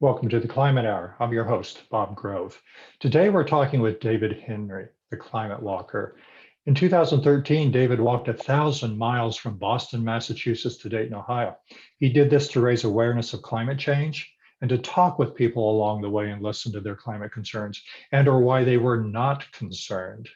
Welcome to the Climate Hour. I'm your host, Bob Grove. Today we're talking with David Henry, the climate walker. In 2013, David walked 1,000 miles from Boston, Massachusetts to Dayton, Ohio. He did this to raise awareness of climate change and to talk with people along the way and listen to their climate concerns and or why they were not concerned.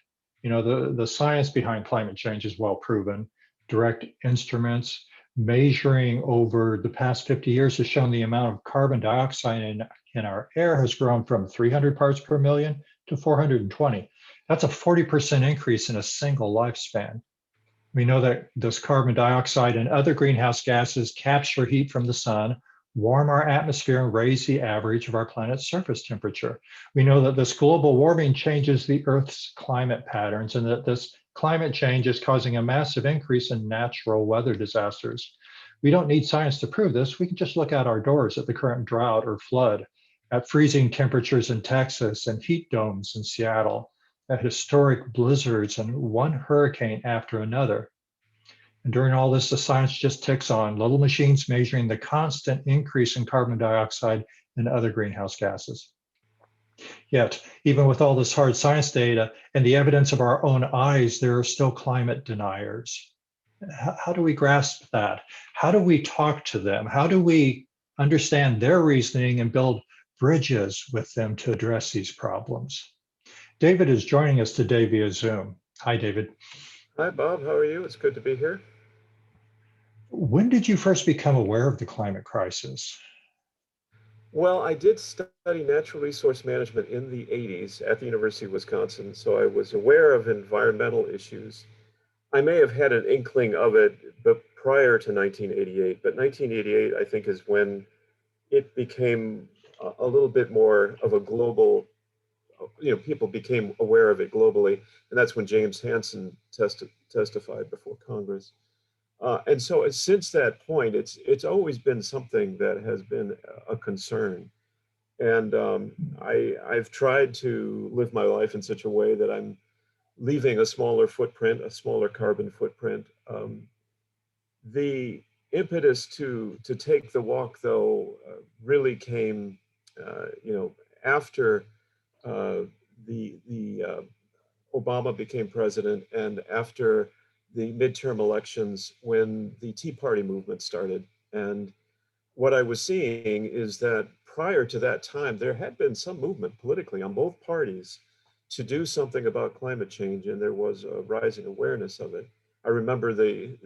You know, the science behind climate change is well proven. Direct instruments, measuring over the past 50 years has shown the amount of carbon dioxide in our air has grown from 300 parts per million to 420. That's a 40% increase in a single lifespan. We know that this carbon dioxide and other greenhouse gases capture heat from the sun, warm our atmosphere, and raise the average of our planet's surface temperature. We know that this global warming changes the Earth's climate patterns and that this climate change is causing a massive increase in natural weather disasters. We don't need science to prove this. We can just look out our doors at the current drought or flood, at freezing temperatures in Texas and heat domes in Seattle, at historic blizzards and one hurricane after another. And during all this, the science just ticks on, little machines measuring the constant increase in carbon dioxide and other greenhouse gases. Yet, even with all this hard science data and the evidence of our own eyes, there are still climate deniers. How do we grasp that? How do we talk to them? How do we understand their reasoning and build bridges with them to address these problems? David is joining us today via Zoom. Hi, David. Hi, Bob. How are you? It's good to be here. When did you first become aware of the climate crisis? Well, I did study natural resource management in the 80s at the University of Wisconsin, so I was aware of environmental issues. I may have had an inkling of it but prior to 1988, but 1988, I think, is when it became a little bit more of a global, people became aware of it globally, and that's when James Hansen testified before Congress. And so since that point, it's always been something that has been a concern. And I've tried to live my life in such a way that I'm leaving a smaller footprint, a smaller carbon footprint. The impetus to take the walk, though, really came, after the Obama became president and after the midterm elections when the Tea Party movement started. And what I was seeing is that prior to that time, there had been some movement politically on both parties to do something about climate change, and there was a rising awareness of it. I remember the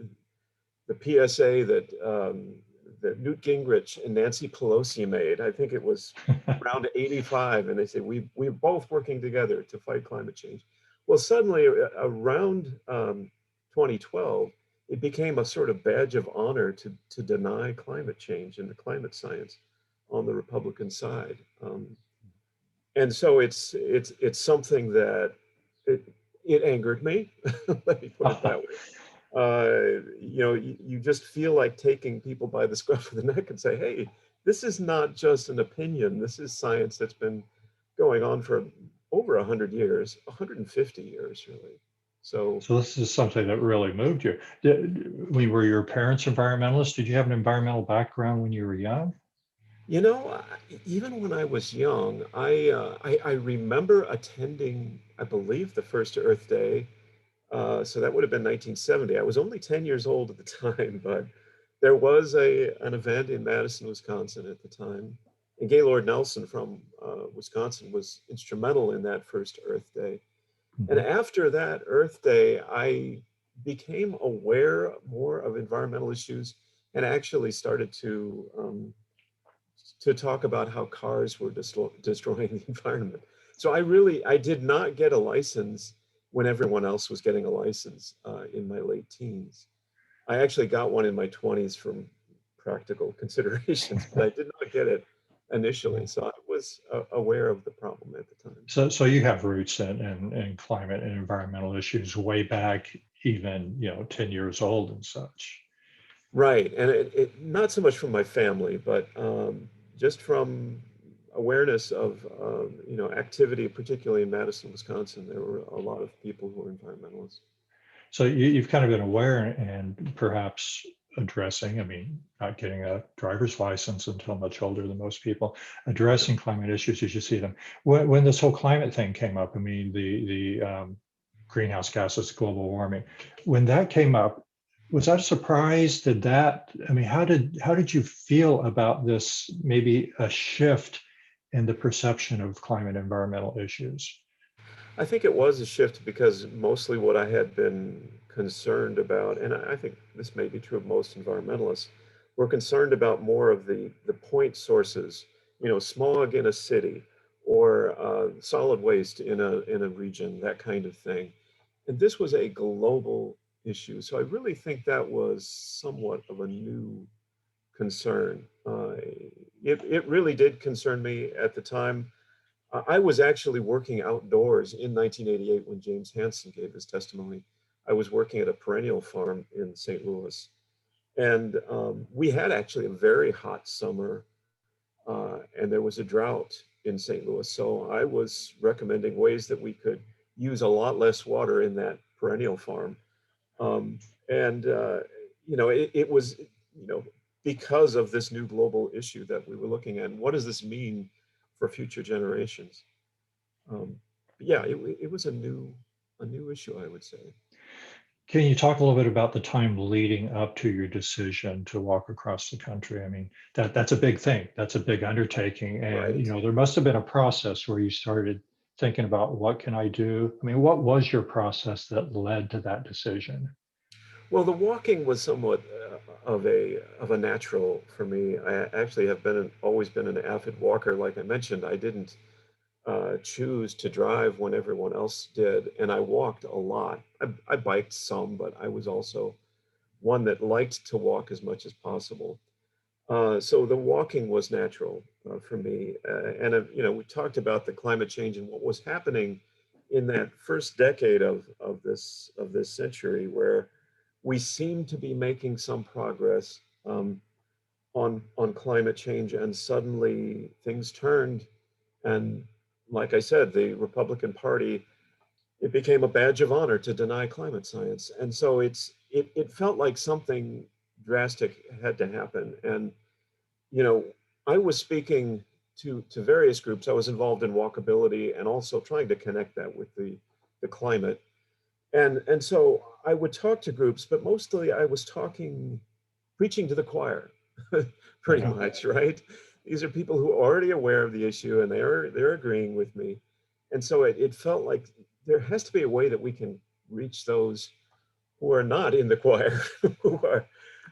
PSA that Newt Gingrich and Nancy Pelosi made. I think it was around 85, and they said, we're both working together to fight climate change. Well, suddenly around 2012, it became a sort of badge of honor to deny climate change and the climate science on the Republican side. And so it's something that it angered me. Let me put it that way. You just feel like taking people by the scruff of the neck and say, hey, this is not just an opinion. This is science that's been going on for over 100 years, 150 years, really. So this is something that really moved you. Were your parents environmentalists? Did you have an environmental background when you were young? Even when I was young, I remember attending, I believe, the first Earth Day. So that would have been 1970. I was only 10 years old at the time, but there was an event in Madison, Wisconsin at the time. And Gaylord Nelson from Wisconsin was instrumental in that first Earth Day. And after that Earth Day, I became aware more of environmental issues and actually started to talk about how cars were destroying the environment. So I did not get a license when everyone else was getting a license in my late teens. I actually got one in my 20s from practical considerations, but I did not get it initially. So I was aware of the problem at the time. So you have roots in climate and environmental issues way back, even 10 years old and such. Right, and it not so much from my family, but just from awareness of activity, particularly in Madison, Wisconsin. There were a lot of people who were environmentalists. So you've kind of been aware and perhaps addressing, I mean, not getting a driver's license until much older than most people, addressing climate issues as you see them. When this whole climate thing came up, I mean, the greenhouse gases, global warming, when that came up, was that a surprise? Did that, I mean, how did you feel about this, maybe a shift in the perception of climate environmental issues? I think it was a shift because mostly what I had been concerned about, and I think this may be true of most environmentalists, were concerned about more of the point sources, smog in a city or solid waste in a region, that kind of thing. And this was a global issue. So I really think that was somewhat of a new concern. It really did concern me at the time. I was actually working outdoors in 1988 when James Hansen gave his testimony. I was working at a perennial farm in St. Louis. And we had actually a very hot summer, and there was a drought in St. Louis. So I was recommending ways that we could use a lot less water in that perennial farm. Um, and, it was, because of this new global issue that we were looking at. And what does this mean for future generations? Um, yeah, it was a new issue, I would say. Can you talk a little bit about the time leading up to your decision to walk across the country? I mean, that's a big thing. That's a big undertaking. And, Right. there must have been a process where you started thinking about what can I do? I mean, what was your process that led to that decision? Well, the walking was somewhat of a natural for me. I actually have always been an avid walker. Like I mentioned, I didn't choose to drive when everyone else did, and I walked a lot. I biked some, but I was also one that liked to walk as much as possible. So the walking was natural for me. And, we talked about the climate change and what was happening in that first decade of this century, where we seemed to be making some progress on climate change, and suddenly things turned. And like I said, the Republican Party, it became a badge of honor to deny climate science. And so it felt like something drastic had to happen. And you know, I was speaking to various groups. I was involved in walkability and also trying to connect that with the climate. And so I would talk to groups, but mostly I was preaching to the choir, pretty Yeah. much, right? These are people who are already aware of the issue and they're agreeing with me. And so it felt like there has to be a way that we can reach those who are not in the choir, who are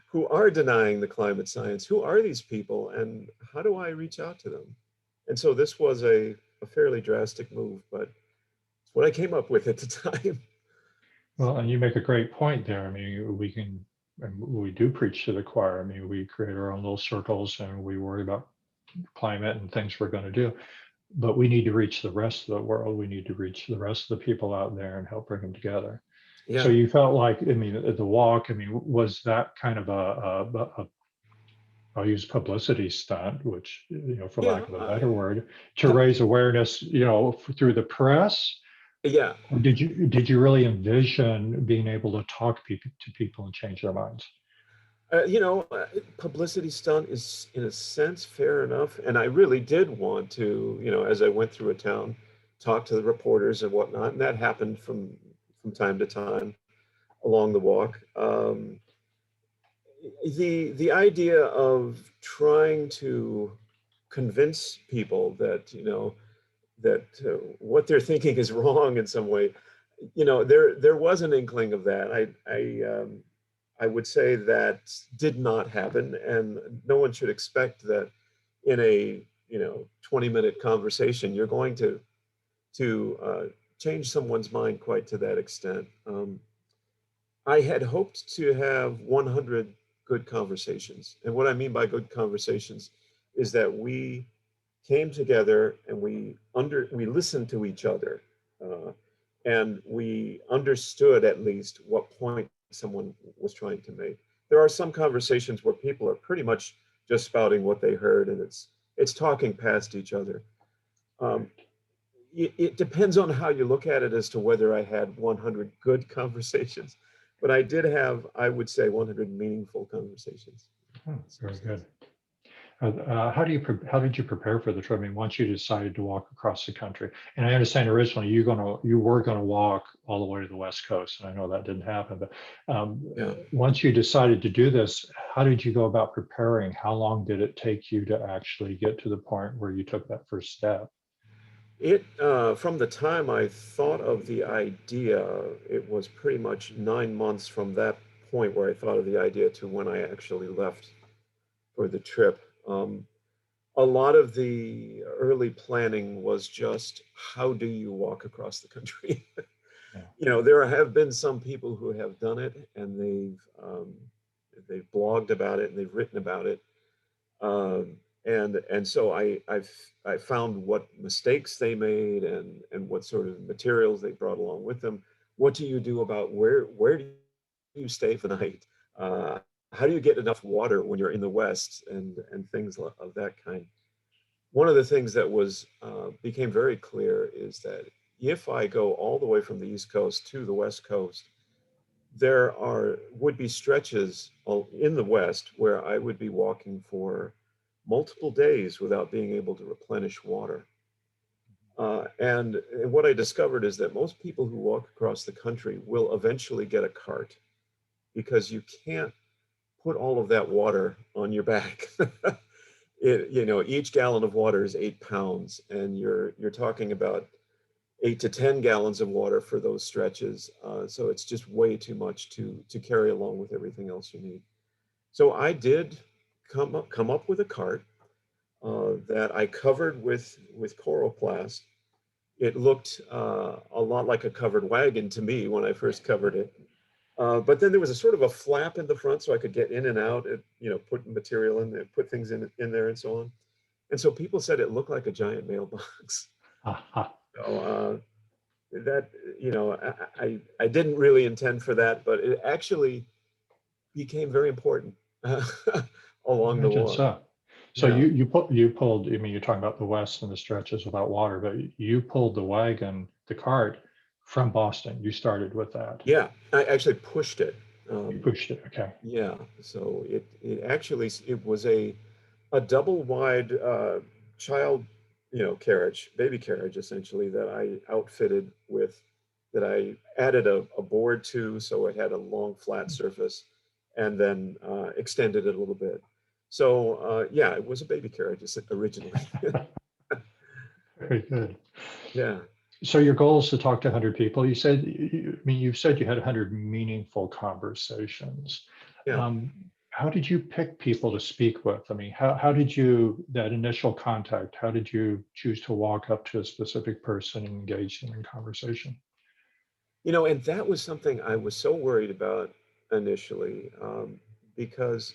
who are denying the climate science. Who are these people, and how do I reach out to them? And so this was a fairly drastic move, but it's what I came up with at the time. Well, and you make a great point there. I mean, and we do preach to the choir. I mean, we create our own little circles and we worry about climate and things we're going to do. But we need to reach the rest of the world. We need to reach the rest of the people out there and help bring them together. So Yeah, you felt like, I mean, the walk, I mean, was that kind of I'll use publicity stunt, which, for yeah, lack of a better word, to raise awareness, through the press? yeah. Or did you really envision being able to talk to people and change their minds? Publicity stunt is in a sense fair enough, and I really did want to, as I went through a town, talk to the reporters and whatnot, and that happened from time to time along the walk. The idea of trying to convince people that what they're thinking is wrong in some way, there was an inkling of that. I would say that did not happen, and no one should expect that in a 20-minute conversation you're going to change someone's mind quite to that extent. I had hoped to have 100 good conversations. And what I mean by good conversations is that we came together and we listened to each other, uh, and we understood at least what point someone was trying to make. There are some conversations where people are pretty much just spouting what they heard, and it's talking past each other. Um, it depends on how you look at it as to whether I had 100 good conversations. but I did have, I would say, 100 meaningful conversations. Oh, very good. How did you prepare for the trip? I mean, once you decided to walk across the country, and I understand originally you were gonna walk all the way to the West Coast, and I know that didn't happen. But Yeah. once you decided to do this, how did you go about preparing? How long did it take you to actually get to the point where you took that first step? From the time I thought of the idea, it was pretty much 9 months from that point where I thought of the idea to when I actually left for the trip. A lot of the early planning was just how do you walk across the country? Yeah. There have been some people who have done it and they've blogged about it and they've written about it. And so I found what mistakes they made and what sort of materials they brought along with them. What do you do about where do you stay for the night? Uh, how do you get enough water when you're in the West and things of that kind? One of the things that was became very clear is that if I go all the way from the East Coast to the West Coast, there would be stretches in the West where I would be walking for multiple days without being able to replenish water. And what I discovered is that most people who walk across the country will eventually get a cart because you can't put all of that water on your back. Each gallon of water is 8 pounds, and you're talking about 8 to 10 gallons of water for those stretches. So it's just way too much to carry along with everything else you need. So I did come up with a cart that I covered with coroplast. It looked a lot like a covered wagon to me when I first covered it. But then there was a sort of a flap in the front so I could get in and out, put material in there, put things in there and so on. And so people said it looked like a giant mailbox. Aha. So that, I didn't really intend for that, but it actually became very important I along the imagine walk. so. So Yeah. you pulled, I mean, you're talking about the West and the stretches without water, but you pulled the cart from Boston. You started with that. Yeah. I actually pushed it. You Um, pushed it. Okay. yeah. So it actually, it was a double wide child, carriage, baby carriage, essentially, that I outfitted with, that I added a board to, so it had a long flat surface, and then extended it a little bit. So yeah, it was a baby carriage originally. Very good. Yeah, So your goal is to talk to 100 people. You said, I mean, you said you had 100 meaningful conversations. yeah. Um, how did you pick people to speak with? I mean, how did that initial contact, how did you choose to walk up to a specific person and engage them in conversation? And that was something I was so worried about initially, because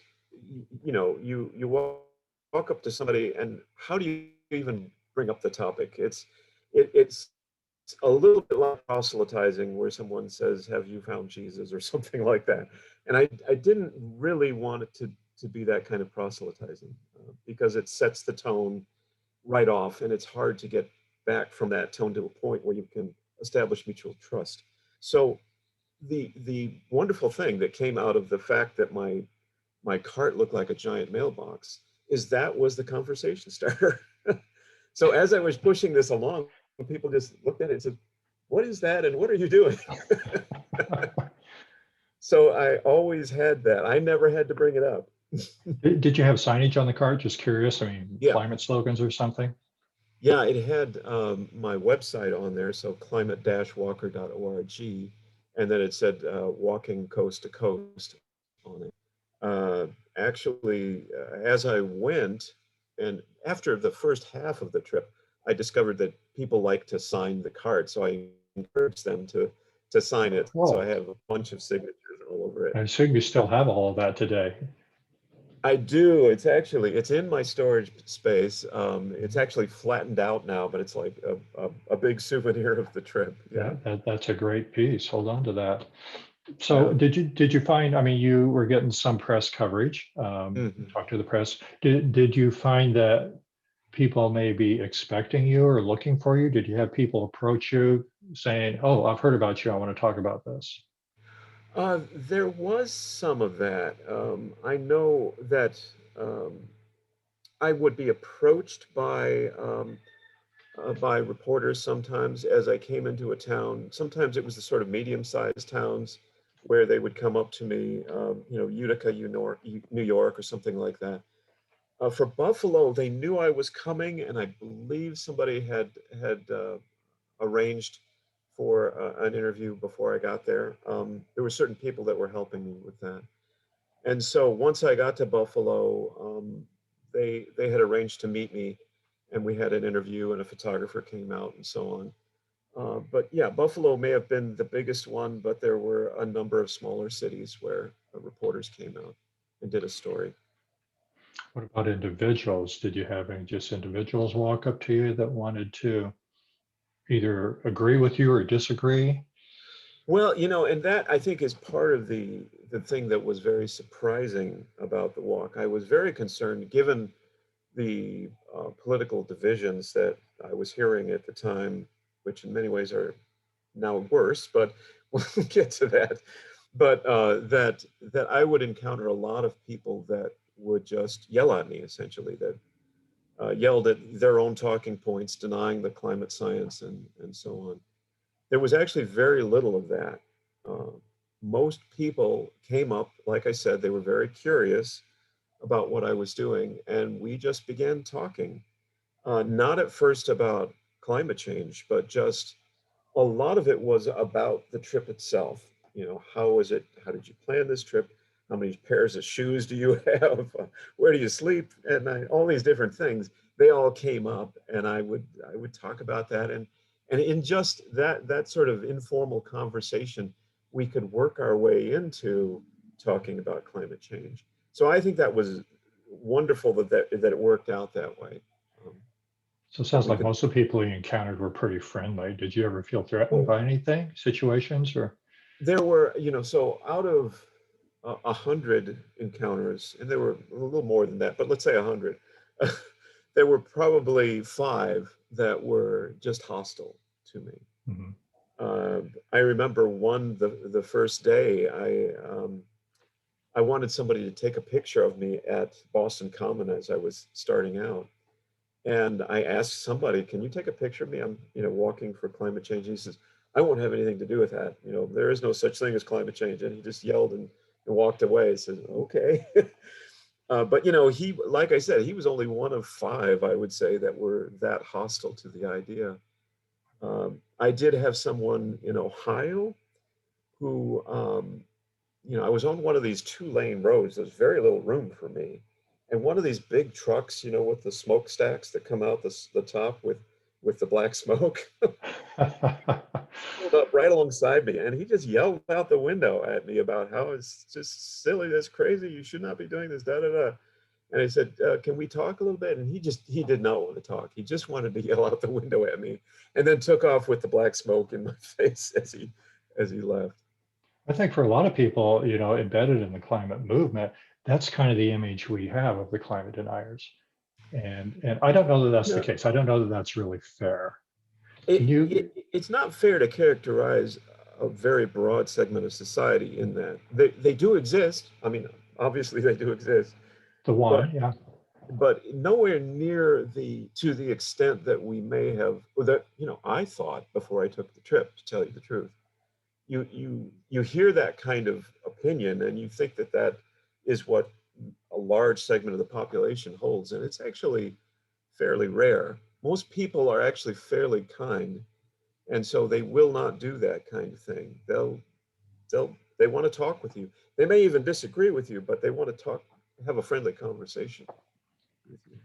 you walk up to somebody, and how do you even bring up the topic? It's a little bit like proselytizing, where someone says, "Have you found Jesus?" or something like that. And I didn't really want it to be that kind of proselytizing, because it sets the tone right off, and it's hard to get back from that tone to a point where you can establish mutual trust. So the wonderful thing that came out of the fact that my cart looked like a giant mailbox is that was the conversation starter. So as I was pushing this along, people just looked at it and said, "What is that? And what are you doing?" So I always had that. I never had to bring it up. Did you have signage on the cart? Just curious. I mean, Yeah. climate slogans or something? Yeah, it had my website on there, so climate-walker.org, and then it said walking coast to coast on it. Uh, Actually, as I went, and after the first half of the trip, I discovered that people like to sign the card, so I encouraged them to sign it. So I Whoa. have a bunch of signatures all over it. I assume you still have all of that today. I do. It's in my storage space. It's actually flattened out now, but it's like a big souvenir of the trip. Yeah. That's a great piece. Hold on to that. So Yeah. did you find, I mean, you were getting some press coverage, Mhm. talk to the press. Did you find that people may be expecting you or looking for you? Did you have people approach you saying, "Oh, I've heard about you. I want to talk about this"? There was some of that. I know that um, I would be approached by reporters sometimes as I came into a town. Sometimes it was the sort of medium-sized towns where they would come up to me, Utica, New York, or something like that. For Buffalo, they knew I was coming, and I believe somebody had arranged for an interview before I got there. There were certain people that were helping me with that. And so once I got to Buffalo, they had arranged to meet me, and we had an interview, and a photographer came out, and so on. But yeah, Buffalo may have been the biggest one, but there were a number of smaller cities where reporters came out and did a story. What about individuals? Did you have any just individuals walk up to you that wanted to either agree with you or disagree? Well, and that I think is part of the thing that was very surprising about the walk. I was very concerned, given the political divisions that I was hearing at the time, which in many ways are now worse, but we'll get to that. But that I would encounter a lot of people that would just yell at me, essentially, that yelled at their own talking points, denying the climate science and so on. There was actually very little of that. Uh, Most people came up, like I said, they were very curious about what I was doing, and we just began talking. Not at first about climate change, but just a lot of it was about the trip itself. How was it? How did you plan this trip? How many pairs of shoes do you have? Where do you sleep at night? All these different things. They all came up, and I would talk about that, and in just that sort of informal conversation, we could work our way into talking about climate change. So I think that was wonderful that it worked out that way. Um, So it that sounds we like could. most of the people you encountered were pretty friendly. Did you ever feel threatened Oh, by anything, situations, or? there were, so out of 100 encounters, and there were a little more than that, but let's say 100, there were probably five that were just hostile to me. Mhm. I remember one the first day I wanted somebody to take a picture of me at Boston Common as I was starting out. And I asked somebody, can you take a picture of me? I'm, walking for climate change. He says, I won't have anything to do with that. There is no such thing as climate change. And he just yelled and walked away. I said, okay. But, he, like I said, he was only one of five, I would say, that were that hostile to the idea. I did have someone in Ohio who, I was on one of these two-lane roads. There's very little room for me. And one of these big trucks, with the smokestacks that come out the top with the black smoke, pulled up right alongside me, and he just yelled out the window at me about how it's just silly, that's crazy, you should not be doing this, da da da. And I said, "Can we talk a little bit?" And he did not want to talk. He just wanted to yell out the window at me, and then took off with the black smoke in my face as he left. I think for a lot of people, embedded in the climate movement, that's kind of the image we have of the climate deniers. And I don't know that that's the No, case. I don't know that that's really fair. Can it's not fair to characterize a very broad segment of society in that they do exist. I mean, obviously they do exist, the but one, yeah. nowhere near to the extent that we may have, or that I thought before I took the trip. To tell you the truth, you hear that kind of opinion, and you think that is what a large segment of the population holds, and it's actually fairly rare. Most people are actually fairly kind, and so they will not do that kind of thing. They want to talk with you. They may even disagree with you, but they want to talk, have a friendly conversation with you.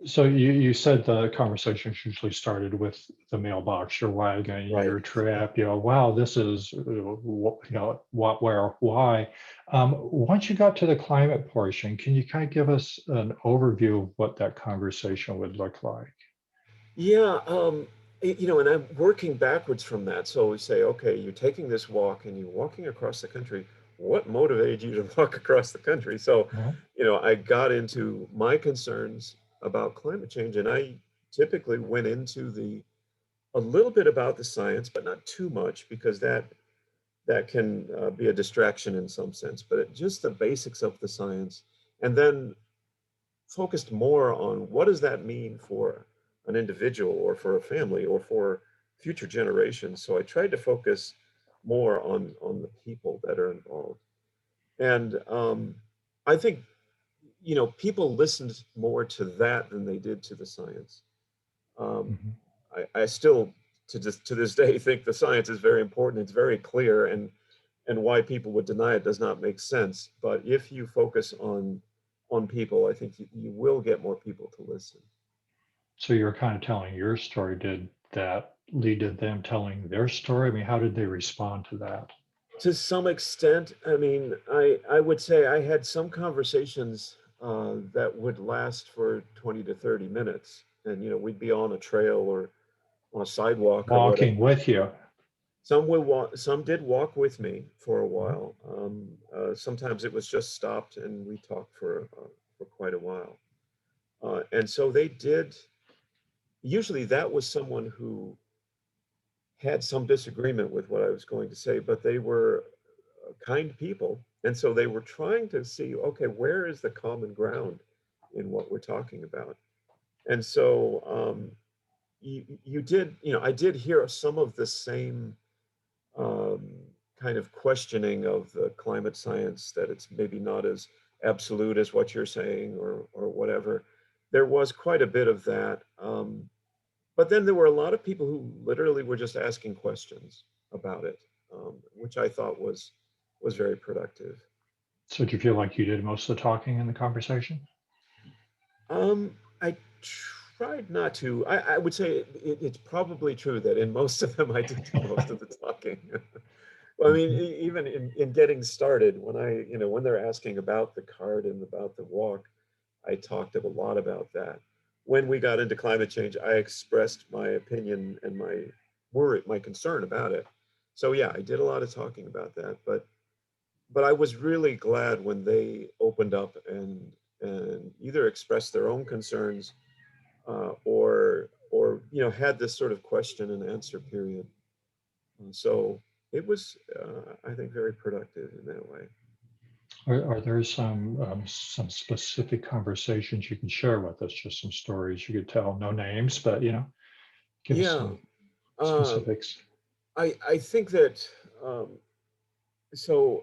So you said the conversations usually started with the mailbox, your wagon, Right. your trip, wow, this is, what, where, why. Once you got to the climate portion, can you kind of give us an overview of what that conversation would look like? Yeah, and I'm working backwards from that. So we say, okay, you're taking this walk and you're walking across the country. What motivated you to walk across the country? So, Well, I got into my concerns about climate change, and I typically went into a little bit about the science, but not too much, because that can be a distraction in some sense, but just the basics of the science, and then focused more on what does that mean for an individual or for a family or for future generations. So I tried to focus more on the people that are involved. And I think, people listened more to that than they did to the science. Um, Mhm. I still, to this day, think the science is very important. It's very clear, and why people would deny it does not make sense. But if you focus on people, I think you will get more people to listen. So you're kind of telling your story. Did that lead to them telling their story? I mean, how did they respond to that? To some extent, I mean, I would say I had some conversations that would last for 20 to 30 minutes. And, we'd be on a trail or on a sidewalk or Walking whatever. with you. Some would walk, some did walk with me for a Mhm. while. Sometimes it was just stopped and we talked for quite a while. And so they did, usually that was someone who had some disagreement with what I was going to say, but they were kind people. And so they were trying to see, okay, where is the common ground in what we're talking about? And so you did, I did hear some of the same um, kind of questioning of the climate science, that it's maybe not as absolute as what you're saying or whatever. There was quite a bit of that. But then there were a lot of people who literally were just asking questions about it, which I thought was very productive. So do you feel like you did most of the talking in the conversation? I tried not to. I would say it's probably true that in most of them I did do most of the talking. Well, I mean, Mhm. even in getting started, when they're asking about the card and about the walk, I talked a lot about that. When we got into climate change, I expressed my opinion and my worry, my concern about it. So yeah, I did a lot of talking about that, but I was really glad when they opened up and either expressed their own concerns or had this sort of question and answer period. And so it was, I think, very productive in that way. Are there some specific conversations you can share with us? Just some stories you could tell, no names, but give us Yeah, some um, specifics. I think that so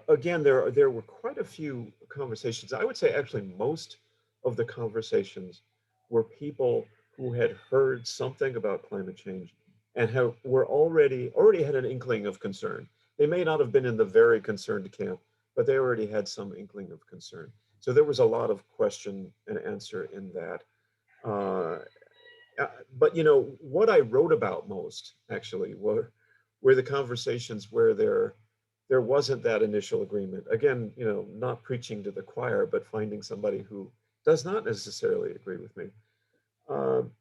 again, there were quite a few conversations. I would say actually most of the conversations were people who had heard something about climate change and were already had an inkling of concern. They may not have been in the very concerned camp, but they already had some inkling of concern. So there was a lot of question and answer in that. Uh, but what I wrote about most actually were the conversations where there wasn't that initial agreement. Again, not preaching to the choir, but finding somebody who does not necessarily agree with me. Um,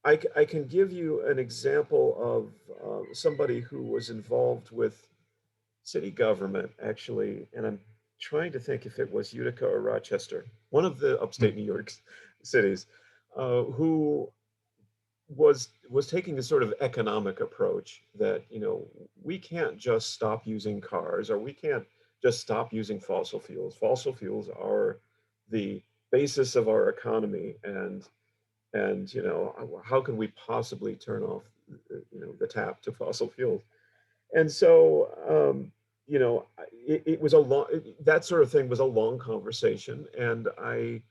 I can give you an example of somebody who was involved with city government, actually, and I'm trying to think if it was Utica or Rochester, one of the upstate New York cities, who was taking a sort of economic approach that we can't just stop using cars, or we can't just stop using fossil fuels. Fossil fuels are the basis of our economy, and how can we possibly turn off the tap to fossil fuels? And so it was a long, that sort of thing was a long conversation, and I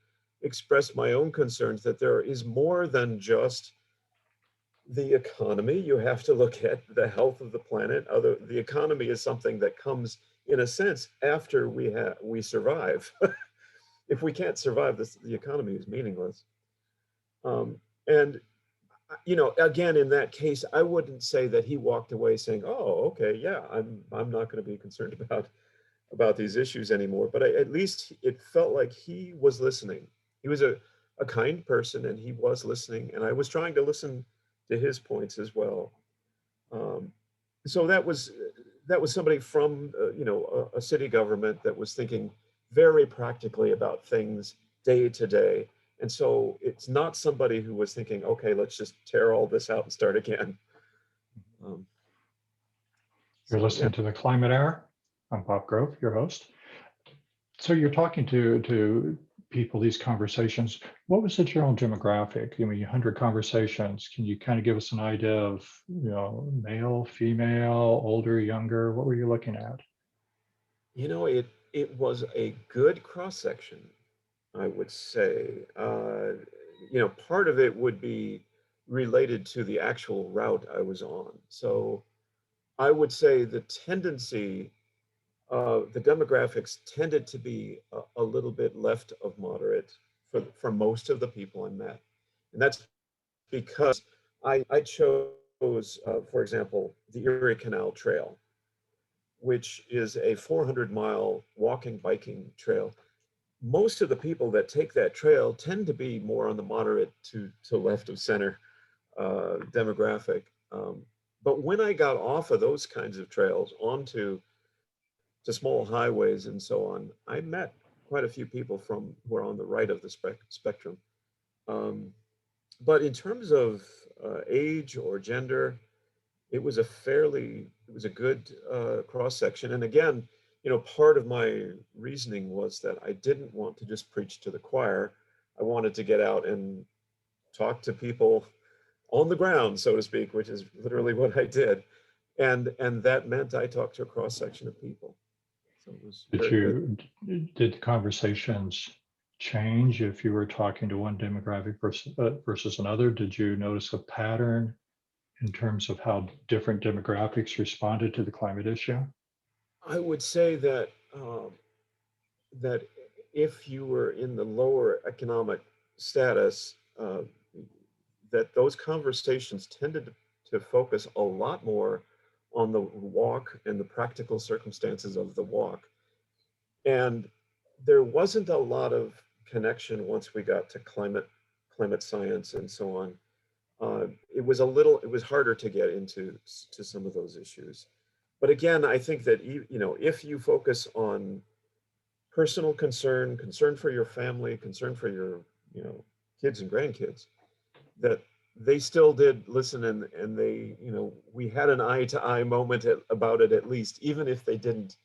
expressed my own concerns that there is more than just the economy. You have to look at the health of the planet. The economy is something that comes, in a sense, after we survive. If we can't survive, the economy is meaningless. And again, in that case, I wouldn't say that he walked away saying, "Oh, okay, yeah, I'm not going to be concerned about these issues anymore." But at least it felt like he was listening. He was a kind person, and he was listening, and I was trying to listen to his points as well. Um, so that was somebody from a city government that was thinking very practically about things day to day. And so it's not somebody who was thinking, okay, let's just tear all this out and start again. Um, You're So yeah. listening to the Climate Hour. I'm Bob Grove, your host. So you're talking to people, these conversations. What was the general demographic? I mean, 100 conversations. Can you kind of give us an idea of, male, female, older, younger? What were you looking at? It was a good cross section, I would say. Part of it would be related to the actual route I was on. So I would say the demographics tended to be a little bit left of moderate for most of the people I met. And that's because I chose, for example, the Erie Canal Trail, which is a 400-mile walking biking trail. Most of the people that take that trail tend to be more on the moderate to left of center demographic. But when I got off of those kinds of trails onto to small highways and so on, I met quite a few people from who are on the right of the spectrum. Um, but in terms of age or gender, it was a good cross section. And again, part of my reasoning was that I didn't want to just preach to the choir. I wanted to get out and talk to people on the ground, so to speak, which is literally what I did. And that meant I talked to a cross section of people. So it was Did very good. you did the conversations change if you were talking to one demographic versus another? Did you notice a pattern in terms of how different demographics responded to the climate issue? I would say that if you were in the lower economic status, that those conversations tended to focus a lot more on the walk and the practical circumstances of the walk. And there wasn't a lot of connection once we got to climate science and so on. It was harder to get into to some of those issues. But again, I think that if you focus on personal concern for your family, concern for your kids and grandkids, that they still did listen, and they we had an eye to eye moment about it, at least, even if they didn't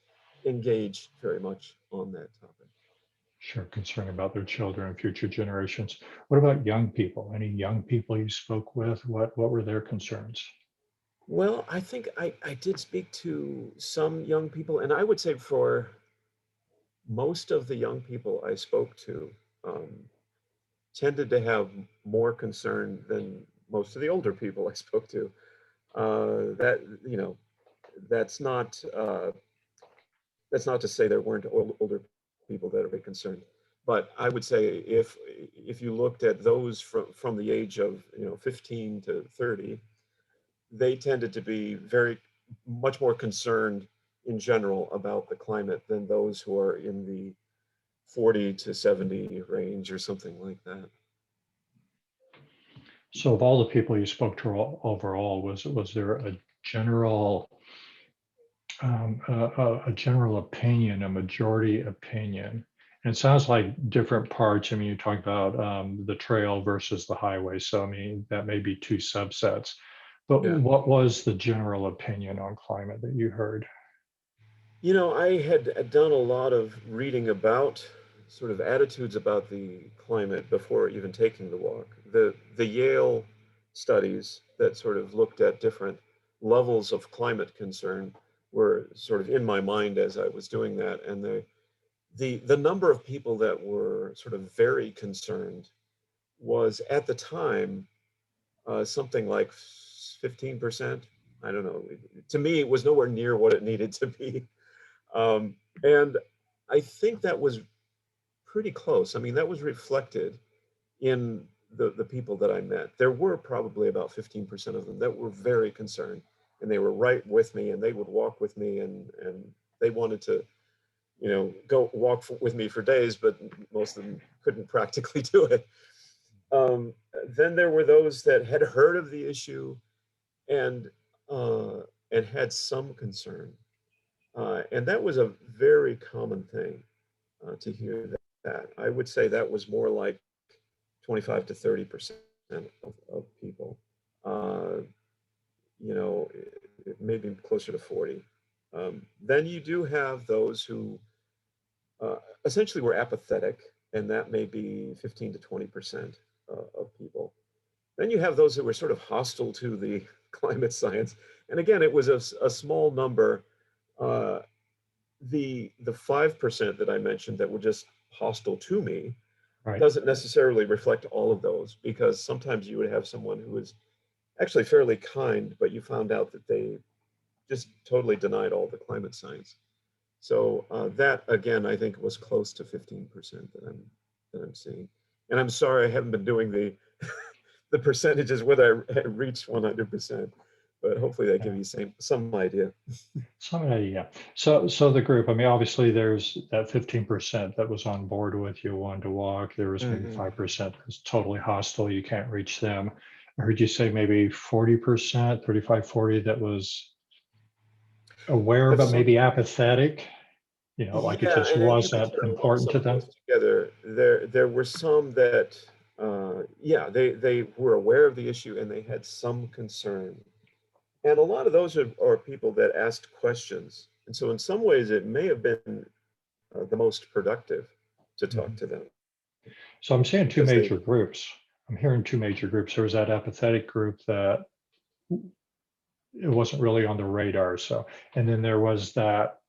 engage very much on that topic. Sure, concern about their children and future generations. What about young people? Any young people you spoke with? What were their concerns? Well, I think I did speak to some young people, and I would say for most of the young people I spoke to, um, tended to have more concern than most of the older people I spoke to. That that's not that's not to say there weren't older people that are very concerned, but I would say if you looked at those from the age of 15 to 30, they tended to be very much more concerned in general about the climate than those who are in the 40 to 70 range or something like that. So, of all the people you spoke to overall, was there a general a general opinion, a majority opinion? And it sounds like different parts. I mean, you talk about the trail versus the highway. So, I mean, that may be two subsets. But Yeah. what was the general opinion on climate that you heard? I had done a lot of reading about sort of attitudes about the climate before even taking the walk. The Yale studies that sort of looked at different levels of climate concern were sort of in my mind as I was doing that. And the number of people that were sort of very concerned was at the time something like 15%. I don't know. To me, it was nowhere near what it needed to be. And I think that was pretty close. I mean, that was reflected in the people that I met. There were probably about 15% of them that were very concerned, and they were right with me, and they would walk with me, and they wanted to, go walk with me for days, but most of them couldn't practically do it. Um, then there were those that had heard of the issue and uh, and had some concern, and that was a very common thing to hear that. I would say that was more like 25 to 30% of people. Uh, maybe closer to 40. Then you do have those who essentially were apathetic, and that may be 15 to 20% of people. Then you have those that were sort of hostile to the climate science. And again, it was a small number. Uh, the 5% that I mentioned that were just hostile to me Right. doesn't necessarily reflect all of those, because sometimes you would have someone who was actually fairly kind, but you found out that they just totally denied all the climate science. So that again, I think was close to 15% that I'm seeing. And I'm sorry I haven't been doing the the percentages whether I reached 100%, but hopefully that give Yeah. you some idea. Somebody, yeah. So the group, I mean, obviously there's that 15% that was on board with you, wanted to walk. There was maybe Mhm. 5% that was totally hostile. You can't reach them. I heard you say maybe 40%, 35, 40 that was aware, but That's maybe apathetic, like it Yeah, just and you could wasn't sort of lump important some to of them. those together. There were some that, yeah, they were aware of the issue and they had some concern. And a lot of those are people that asked questions. And so in some ways, it may have been the most productive to talk Mhm. to them So I'm seeing two because they, major groups. I'm hearing two major groups. There was that apathetic group that it wasn't really on the radar. So, and then there was that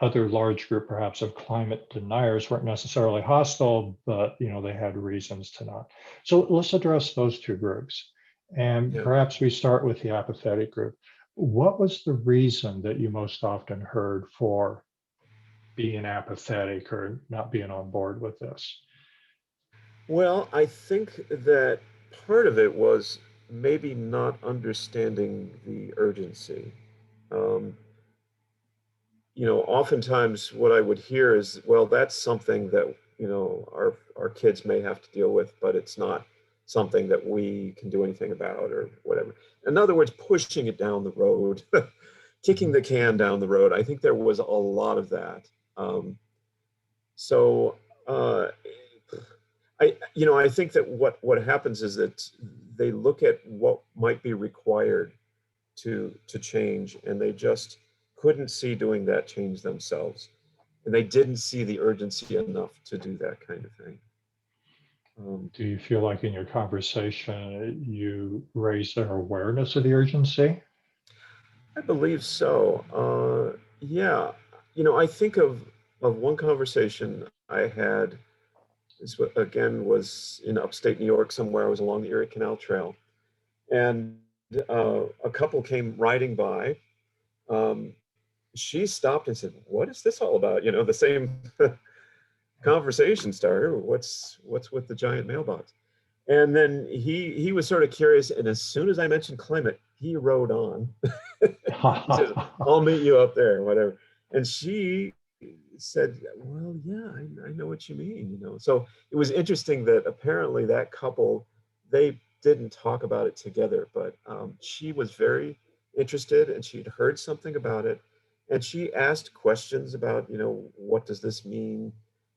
other large group perhaps of climate deniers weren't necessarily hostile, but they had reasons to not. So let's address those two groups. And yeah. perhaps we start with the apathetic group. What was the reason that you most often heard for being apathetic or not being on board with this? Well, I think that part of it was maybe not understanding the urgency. Um, oftentimes what I would hear is, well, that's something that, our kids may have to deal with, but it's not something that we can do anything about or whatever. In other words, pushing it down the road, kicking Mhm. the can down the road. I think there was a lot of that. Um, so uh, I think that what happens is that they look at what might be required to change, and they just couldn't see doing that change themselves, and they didn't see the urgency enough to do that kind of thing. Um, Do you feel like in your conversation you raised their awareness of the urgency? I believe so. Yeah, I think of one conversation I had. Again was in upstate New York somewhere. I was along the Erie Canal Trail, and a couple came riding by. Um, she stopped and said, "What is this all about?" The same conversation starter. What's with the giant mailbox? And then he was sort of curious, and as soon as I mentioned climate, he rode on. He says, "I'll meet you up there, whatever." And she said, "Well, yeah, I know what you mean." So it was interesting that apparently that couple, they didn't talk about it together, but she was very interested and she'd heard something about it, and she asked questions about, what does this mean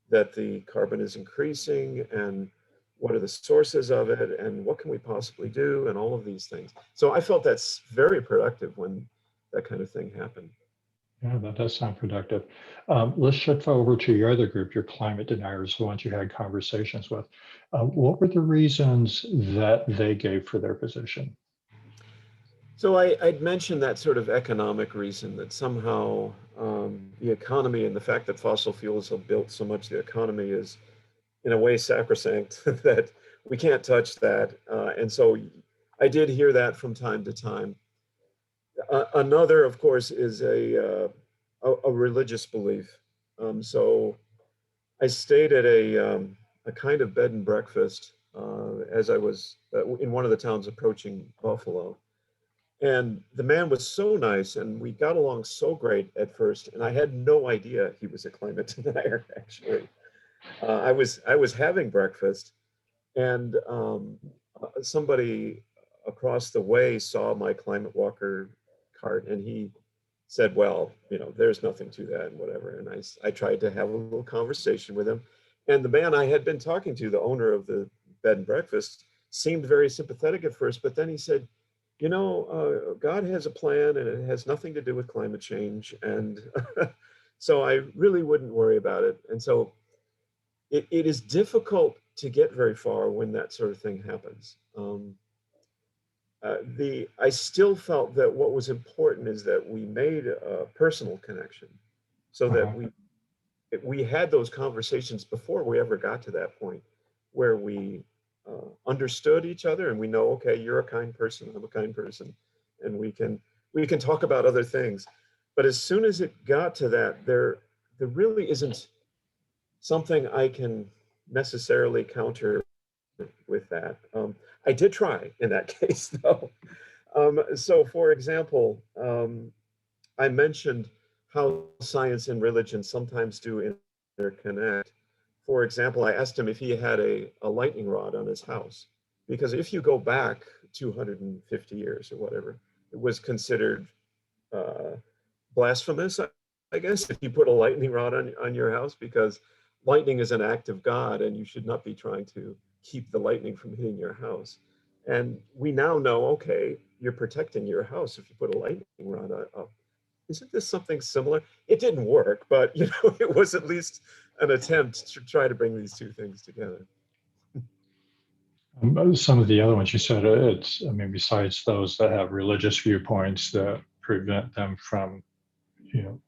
that the carbon is increasing, and what are the sources of it, and what can we possibly do, and all of these things. So I felt that's very productive when that kind of thing happened. Yeah, that does sound productive. Let's shift over to your other group, your climate deniers, the ones you had conversations with. What were the reasons that they gave for their position? So I'd mentioned that sort of economic reason that somehow the economy and the fact that fossil fuels have built so much of the economy is in a way sacrosanct, that we can't touch that. And so I did hear that from time to time. Another, of course, is a religious belief. So I stayed at a kind of bed and breakfast as I was in one of the towns approaching Buffalo. And the man was so nice, and we got along so great at first. And I had no idea he was a climate denier. Actually, I was having breakfast, and somebody across the way saw my climate walker cart, and he said, "Well, there's nothing to that, and whatever." And I tried to have a little conversation with him, and the man I had been talking to, the owner of the bed and breakfast, seemed very sympathetic at first, but then he said, God has a plan and it has nothing to do with climate change. And so I really wouldn't worry about it. And so it is difficult to get very far when that sort of thing happens. I still felt that what was important is that we made a personal connection so that Uh-huh. we had those conversations before we ever got to that point where we understood each other and we know, okay, you're a kind person, I'm a kind person, and we can talk about other things. But as soon as it got to that, there really isn't something I can necessarily counter with that. I did try in that case, though. So, for example, I mentioned how science and religion sometimes do interconnect. For example, I asked him if he had a lightning rod on his house, because if you go back 250 years or whatever, it was considered uh, blasphemous, I guess, if you put a lightning rod on your house, because lightning is an act of God and you should not be trying to keep the lightning from hitting your house. And we now know, okay, you're protecting your house if you put a lightning rod up. Isn't this something similar? It didn't work, but it was at least an attempt to try to bring these two things together. Some of the other ones you said, I mean, besides those that have religious viewpoints that prevent them from,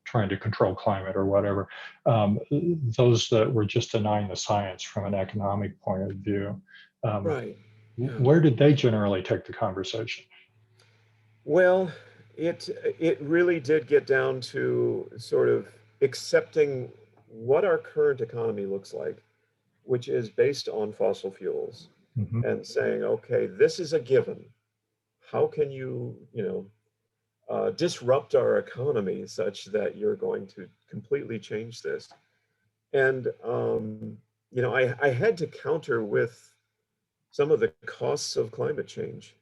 trying to control climate or whatever, those that were just denying the science from an economic point of view, um, Right. Yeah. where did they generally take the conversation? Well, it really did get down to sort of accepting what our current economy looks like, which is based on fossil fuels, Mhm. and saying, okay, this is a given. How can disrupt our economy such that you're going to completely change this? And I had to counter with some of the costs of climate change,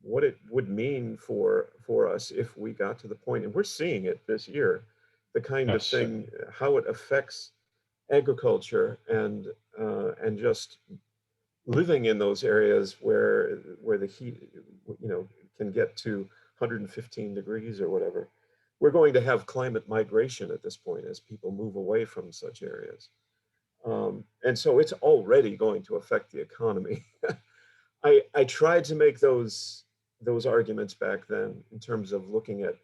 what it would mean for us if we got to the point, and we're seeing it this year, the kind of Yes. thing, how it affects agriculture and just living in those areas where the heat, can get to 115 degrees or whatever. We're going to have climate migration at this point as people move away from such areas. And so it's already going to affect the economy. I tried to make those arguments back then in terms of looking at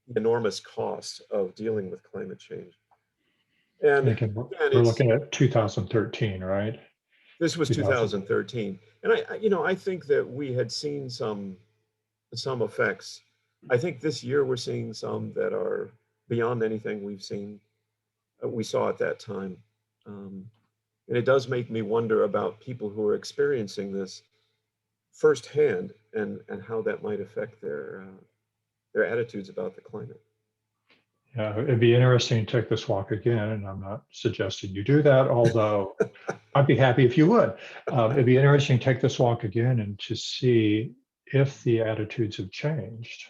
the enormous cost of dealing with climate change. And And again, again, we're it's looking at 2013, right? this was 2000. 2013, and I think that we had seen some effects. I think this year we're seeing some that are beyond anything we saw at that time. Um, and it does make me wonder about people who are experiencing this firsthand and how that might affect their attitudes about the climate. Yeah, it'd be interesting to take this walk again, and I'm not suggesting you do that, although I'd be happy if you would. It'd be interesting to take this walk again and to see if the attitudes have changed.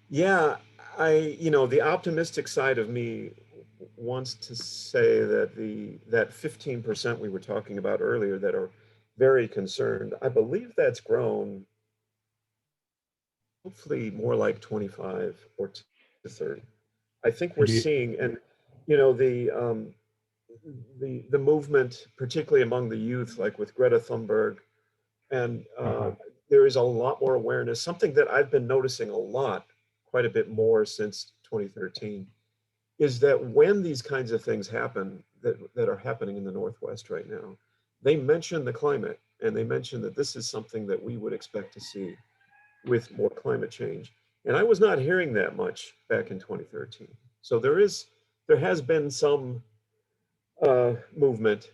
Yeah, the optimistic side of me wants to say that that 15% we were talking about earlier that are very concerned, I believe that's grown hopefully more like 25 or to 30. I think we're And do you, seeing, and you know, the movement, particularly among the youth, like with Greta Thunberg, and uh there is a lot more awareness. Something that I've been noticing a lot, quite a bit more since 2013, is that when these kinds of things happen that are happening in the Northwest right now, they mention the climate and they mention that this is something that we would expect to see with more climate change. And I was not hearing that much back in 2013. So there has been some movement.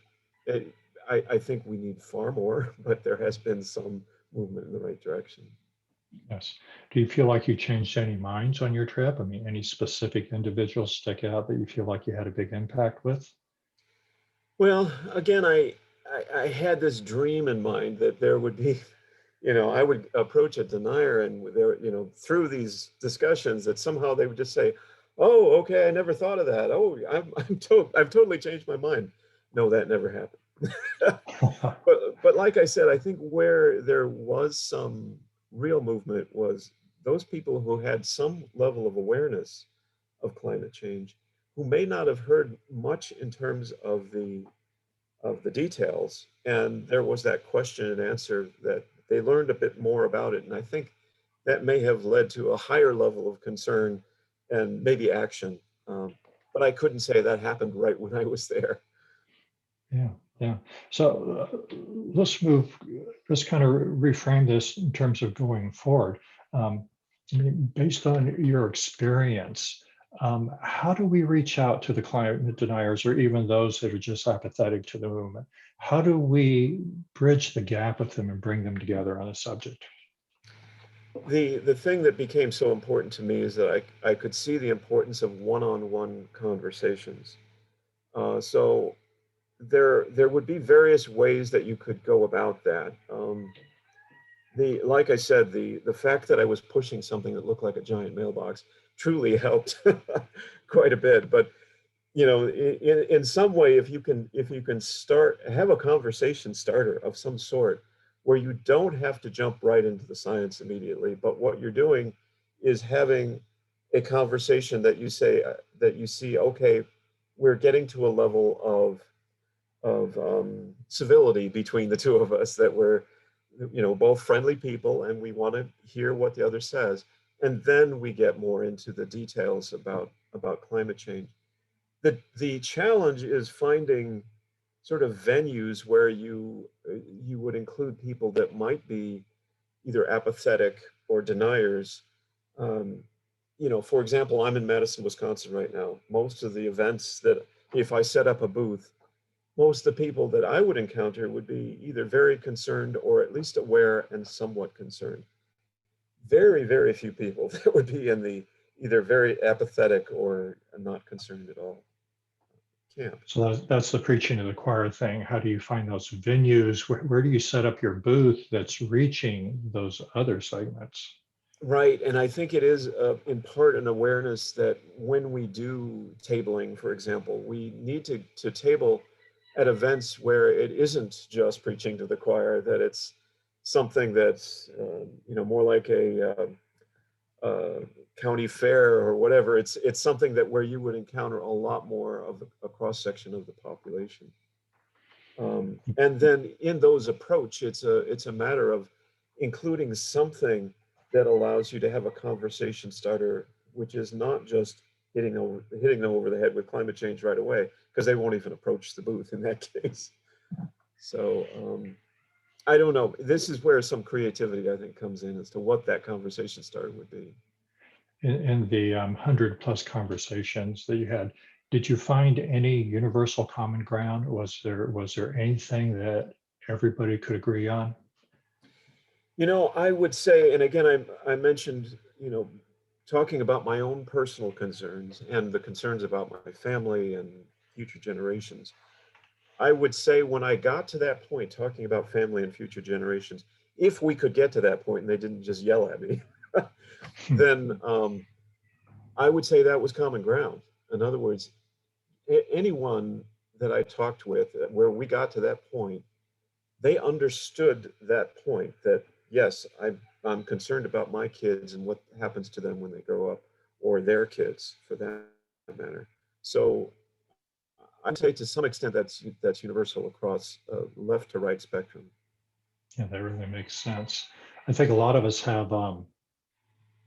It, I think we need far more, but there has been some movement in the right direction. yes. Do you feel like you changed any minds on your trip? I mean, any specific individuals stick out that you feel like you had a big impact with? Well, again, I had this dream in mind that there would be, I would approach a denier and there, through these discussions that somehow they would just say, "Oh, okay, I never thought of that. Oh, I've totally changed my mind." No, that never happened. But like I said, I think where there was some real movement was those people who had some level of awareness of climate change, who may not have heard much in terms of the details. And there was that question and answer that they learned a bit more about it. And I think that may have led to a higher level of concern and maybe action. But I couldn't say that happened right when I was there. Yeah, yeah. So let's kind of reframe this in terms of going forward. I mean, based on your experience, how do we reach out to the climate deniers or even those that are just apathetic to the movement? How do we bridge the gap with them and bring them together on a subject? The thing that became so important to me is that I could see the importance of one-on-one conversations. So there would be various ways that you could go about that. Like I said, the fact that I was pushing something that looked like a giant mailbox truly helped quite a bit. But you know, in some way, if you can start have a conversation starter of some sort where you don't have to jump right into the science immediately, but what you're doing is having a conversation that you say that you see, okay, we're getting to a level of civility between the two of us, that we're, you know, both friendly people and we want to hear what the other says, and then we get more into the details about climate change. The challenge is finding sort of venues where you would include people that might be either apathetic or deniers. Um, you know, for example, I'm in Madison, Wisconsin right now. Most of the events that, if I set up a booth, most of the people that I would encounter would be either very concerned or at least aware and somewhat concerned. Very, very few people that would be in the either very apathetic or not concerned at all camp. So that's the preaching to the choir thing. How do you find those venues? Where do you set up your booth that's reaching those other segments? Right, and I think it is in part an awareness that when we do tabling, for example, we need to table at events where it isn't just preaching to the choir, that it's something that's you know, more like a county fair or whatever. It's something that where you would encounter a lot more of a cross section of the population. And then in those approach, it's a matter of including something that allows you to have a conversation starter, which is not just hitting them over the head with climate change right away, because they won't even approach the booth in that case. So I don't know. This is where some creativity, I think, comes in as to what that conversation starter would be. In the 100+ conversations that you had, did you find any universal common ground? Was there anything that everybody could agree on? You know, I would say, and again, I mentioned, you know, talking about my own personal concerns and the concerns about my family and future generations. I would say when I got to that point, talking about family and future generations, if we could get to that point and they didn't just yell at me, then I would say that was common ground. In other words, anyone that I talked with where we got to that point, they understood that point, that yes, I'm concerned about my kids and what happens to them when they grow up, or their kids for that matter. So I'd say to some extent that's universal across left to right spectrum. Yeah, that really makes sense. I think a lot of us have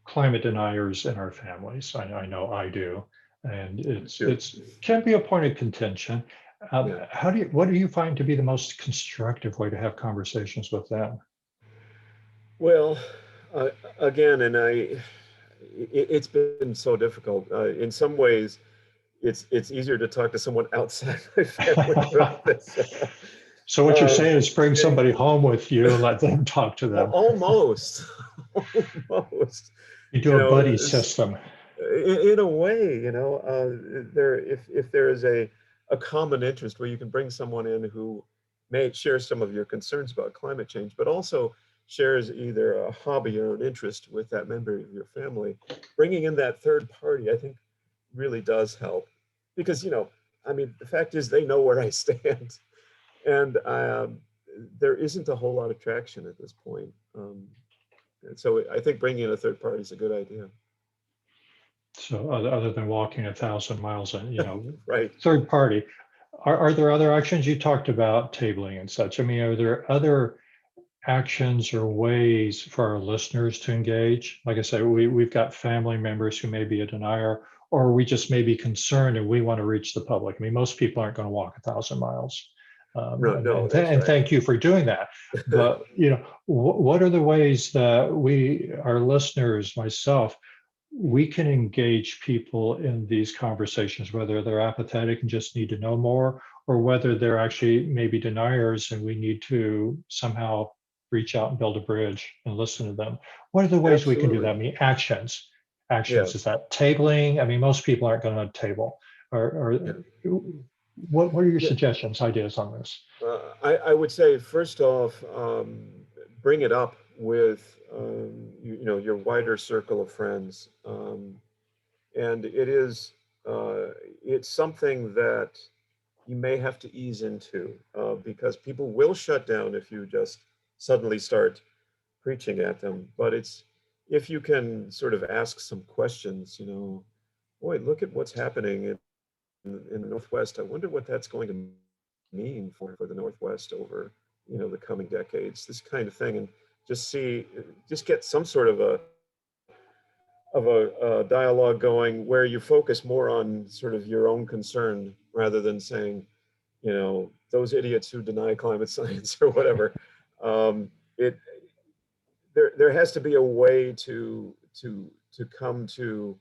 climate deniers in our families. I know I do, and Sure. it's can be a point of contention. Yeah. What do you find to be the most constructive way to have conversations with them? Well, uh, again, and it's been so difficult. In some ways, it's easier to talk to someone outside my family about this. So what you're saying is bring They, somebody home with you and let them talk to them. almost, almost, You you do a know, buddy system. in a way, you know, there if there is a common interest where you can bring someone in who may share some of your concerns about climate change, but also shares either a hobby or an interest with that member of your family, bringing in that third party, I think, really does help, because you know, I mean, the fact is they know where I stand, and there isn't a whole lot of traction at this point. And so I think bringing in a third party is a good idea. So other than walking 1,000 miles and, Right. third party, are there other actions? You talked about tabling and such. I mean, are there other actions or ways for our listeners to engage? Like I said, we've got family members who may be a denier, or we just may be concerned and we want to reach the public. I mean, most people aren't going to walk 1,000 miles. No, And, no, and, that's and right. thank you for doing that. But, what are the ways that we, our listeners, myself, we can engage people in these conversations, whether they're apathetic and just need to know more, or whether they're actually maybe deniers and we need to somehow reach out and build a bridge and listen to them. What are the ways we can do that? Absolutely. I mean, actions. Yeah. Actions, is that tabling? I mean, most people aren't going to table. Yeah. Or what are your Yeah. suggestions, ideas on this? I would say, first off, bring it up with, your wider circle of friends. And it's something that you may have to ease into, because people will shut down if you just suddenly start preaching at them. But if you can sort of ask some questions, boy, look at what's happening in the Northwest. I wonder what that's going to mean for the Northwest over, the coming decades, this kind of thing. And just get some sort of a dialogue going where you focus more on sort of your own concern rather than saying, those idiots who deny climate science or whatever. It there has to be a way to come to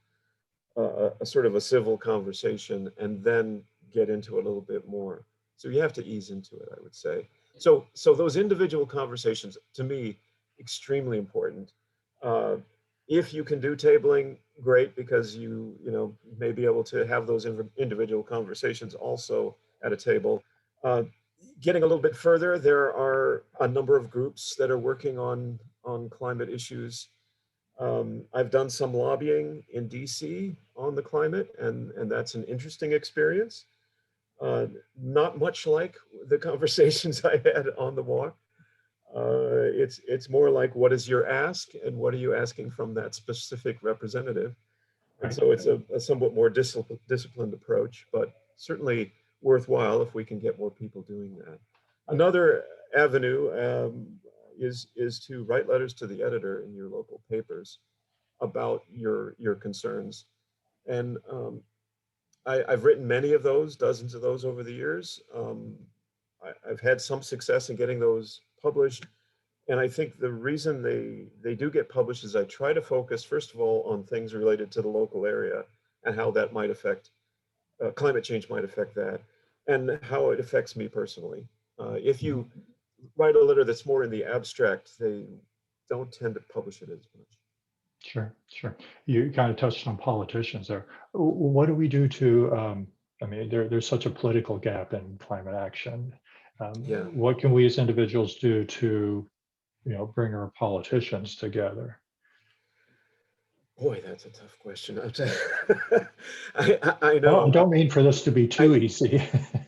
a sort of a civil conversation and then get into it a little bit more. So you have to ease into it, I would say. So those individual conversations, to me, extremely important. Uh, if you can do tabling, great, because you may be able to have those individual conversations also at a table. Uh, Getting a little bit further, there are a number of groups that are working on climate issues. I've done some lobbying in DC on the climate, and that's an interesting experience. Uh, Not much like the conversations I had on the walk. It's more like, what is your ask, and what are you asking from that specific representative? And Right. so it's a somewhat more disciplined approach, but certainly worthwhile if we can get more people doing that. Another avenue, is to write letters to the editor in your local papers about your concerns. And I've written many of those, dozens of those over the years. I've had some success in getting those published. And I think the reason they do get published is I try to focus, first of all, on things related to the local area and how that might affect, climate change might affect that, and how it affects me personally. If Mhm. you write a letter that's more in the abstract, they don't tend to publish it as much. Sure, sure. You kind of touched on politicians there. What do we do to, I mean, there's such a political gap in climate action. Yeah. What can we as individuals do to, bring our politicians together? Boy, that's a tough question. I Well, I know. don't mean for this to be too I easy.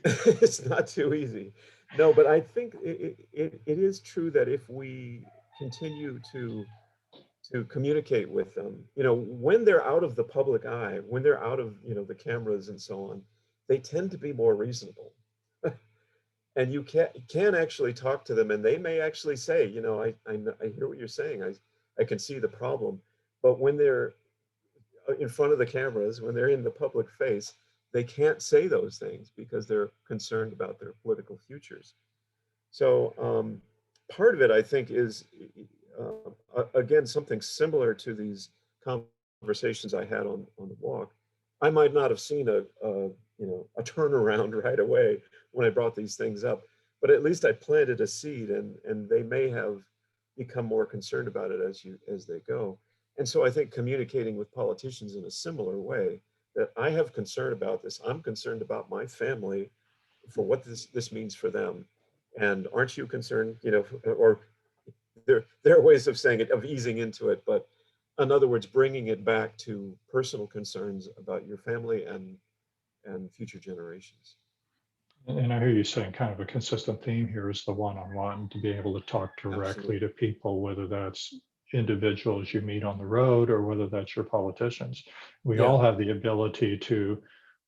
It's not too easy. No, but I think it is true that if we continue to communicate with them, when they're out of the public eye, when they're out of, the cameras and so on, they tend to be more reasonable. And you can actually talk to them, and they may actually say, I hear what you're saying. I can see the problem. But when they're in front of the cameras, when they're in the public face, they can't say those things because they're concerned about their political futures. So part of it, I think, is again something similar to these conversations I had on the walk. I might not have seen a turnaround right away when I brought these things up, but at least I planted a seed, and they may have become more concerned about it as they go. And so I think communicating with politicians in a similar way, that I have concern about this. I'm concerned about my family for what this means for them. And aren't you concerned? Or there are ways of saying it, of easing into it, but in other words, bringing it back to personal concerns about your family and future generations. And I hear you saying kind of a consistent theme here is the one-on-one, to be able to talk directly Absolutely. to people, whether that's individuals you meet on the road or whether that's your politicians. We Yeah, all have the ability to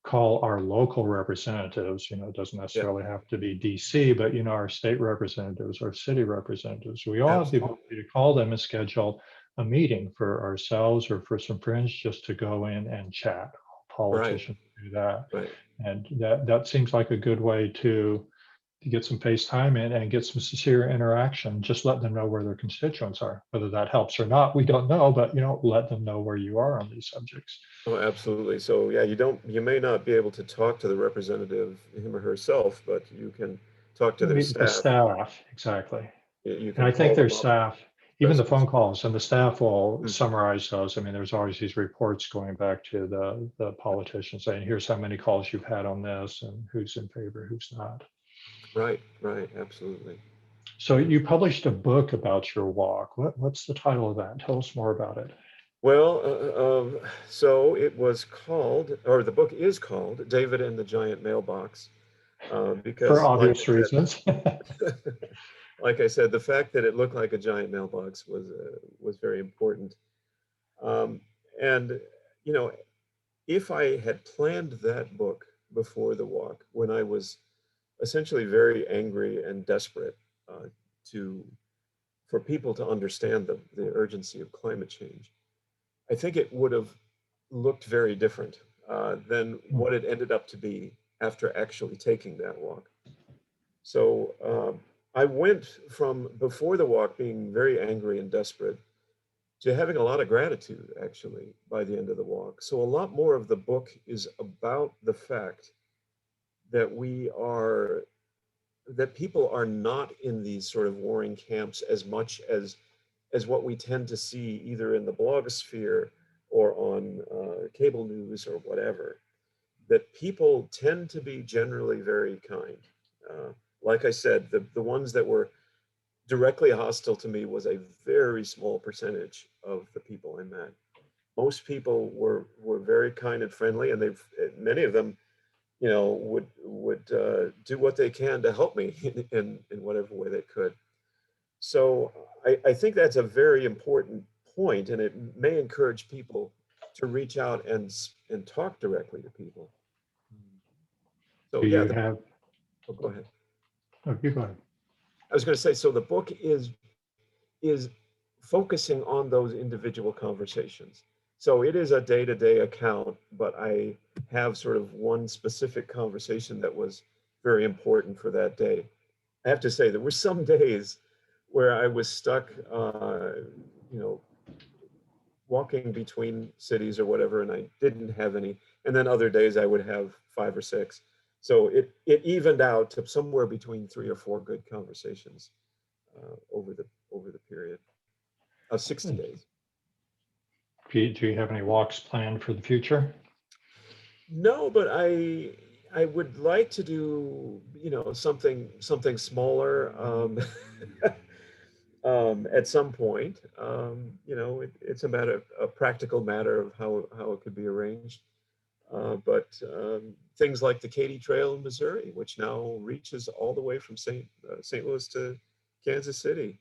call our local representatives, it doesn't yeah, necessarily have to be DC, but our state representatives, our city representatives, we all have the absolutely. ability to call them and schedule a meeting for ourselves or for some friends just to go in and chat. Right, Politicians do that. right. And that seems like a good way to get some face time in and get some sincere interaction. Just let them know where their constituents are. Whether that helps or not, we don't know, but let them know where you are on these subjects. Oh, absolutely. So yeah, you may not be able to talk to the representative, him or herself, but you can talk to their Meet with the staff. staff, exactly. You And can I think call their them up, staff, even the phone messages. calls, and the staff will Mm, summarize those. I mean, there's always these reports going back to the politicians saying, here's how many calls you've had on this and who's in favor, who's not. right, right, absolutely. So you published a book about your walk. What's the title of that? Tell us more about it. Well, so it was called, or the book is called David and the Giant Mailbox, For because obvious reasons. like I said, the fact that it looked like a giant mailbox was very important. Um, and you know, if I had planned that book before the walk, when I was essentially very angry and desperate to for people to understand the urgency of climate change, I think it would have looked very different than what it ended up to be after actually taking that walk. So I went from before the walk being very angry and desperate to having a lot of gratitude actually by the end of the walk. So a lot more of the book is about the fact that that people are not in these sort of warring camps as much as what we tend to see either in the blogosphere or on cable news or whatever, that people tend to be generally very kind. Like I said, the ones that were directly hostile to me was a very small percentage of the people I met. Most people were very kind and friendly, and many of them, would do what they can to help me in whatever way they could. So I think that's a very important point, and it may encourage people to reach out and talk directly to people. So Do yeah, you have, oh, go ahead. oh, you go ahead. I was going to say, so the book is focusing on those individual conversations. So it is a day-to-day account, but I have sort of one specific conversation that was very important for that day. I have to say, there were some days where I was stuck, you know, walking between cities or whatever, and I didn't have any. And then other days I would have five or six. So it evened out to somewhere between 3 or 4 good conversations over the period of 60 days. Do you have any walks planned for the future? No, but I would like to do, something smaller at some point. It's a practical matter of how it could be arranged. But things like the Katy Trail in Missouri, which now reaches all the way from St. Louis to Kansas City.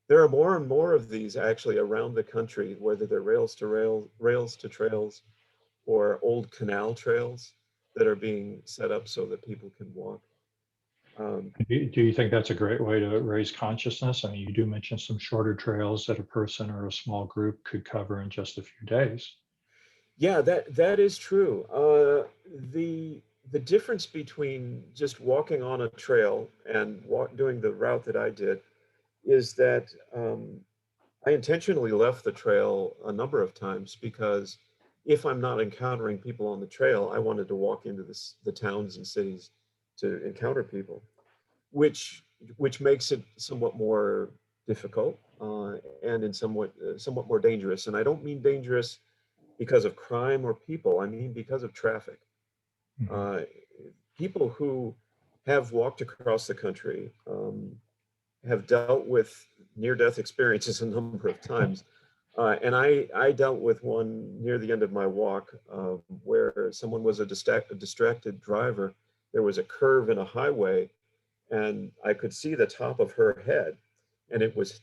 There are more and more of these actually around the country, whether they're rails to trails, or old canal trails that are being set up so that people can walk. Um, Do you think that's a great way to raise consciousness? I mean, you do mention some shorter trails that a person or a small group could cover in just a few days. yeah, that is true. The difference between just walking on a trail and doing the route that I did is that I intentionally left the trail a number of times because if I'm not encountering people on the trail, I wanted to walk into the towns and cities to encounter people, which which makes it somewhat more difficult and in somewhat more dangerous. And I don't mean dangerous because of crime or people. I mean because of traffic. Mhm. Uh, People who have walked across the country have dealt with near-death experiences a number of times. And I dealt with one near the end of my walk where someone was a distracted driver. There was a curve in a highway, and I could see the top of her head, and it was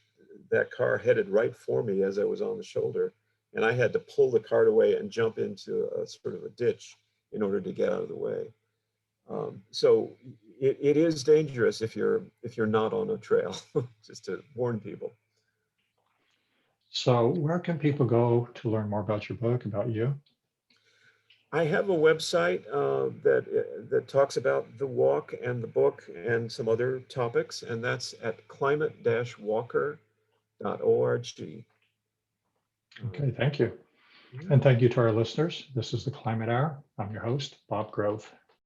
that car headed right for me as I was on the shoulder, and I had to pull the cart away and jump into a sort of a ditch in order to get out of the way. So it is dangerous if you're not on a trail, just to warn people. So where can people go to learn more about your book, about you? I have a website that talks about the walk and the book and some other topics, and that's at climate-walker.org. Okay, thank you. Yeah. And thank you to our listeners. This is the Climate Hour. I'm your host, Bob Grove.